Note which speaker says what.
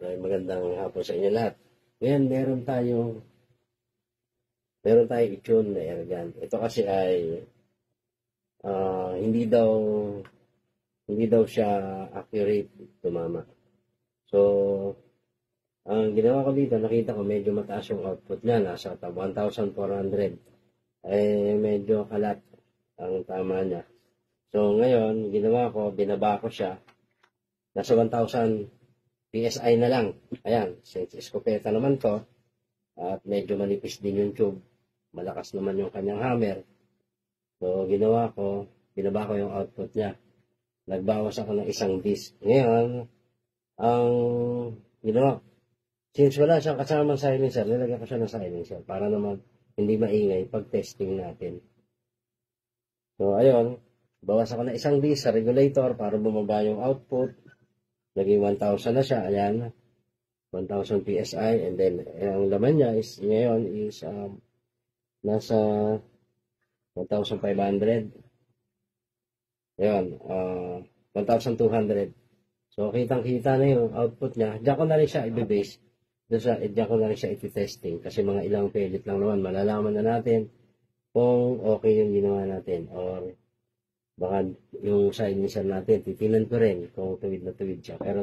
Speaker 1: Ay, magandang hapon sa inyo lahat. Ngayon, meron tayong i-tune na airgun. Ito kasi ay hindi daw siya accurate tumama. So, ang ginawa ko dito, nakita ko medyo mataas yung output niya, nasa 1,400. Eh, medyo kalat ang tama niya. So, ngayon, ginawa ko, binaba ko siya, nasa 1,000 PSI na lang. Ayan, since escopeta naman to, at medyo manipis din yung tube, malakas naman yung kanyang hammer. So, ginawa ko, binaba ko yung output niya. Nagbawas ako ng isang disc. Ngayon, ang ginawa, since wala siyang kasamang silencer, nilagyan ko siya ng silencer para naman hindi maingay pag testing natin. So, ayun, bawas ako ng isang disc sa regulator para bumaba yung output. Naging 1,000 na siya, ayan, 1,000 PSI, and then, ang laman niya is, ngayon is, nasa 1,500. Ayan, 1,200. So, kitang-kita na yung output niya. Diyan ko na rin siya i-base. Diyan ko na rin siya iti-testing. Kasi mga ilang pellet lang naman, malalaman na natin kung okay yung ginawa natin. Or, baka yung silencer natin, titingnan ko rin kung tuwid na tuwid siya. Pero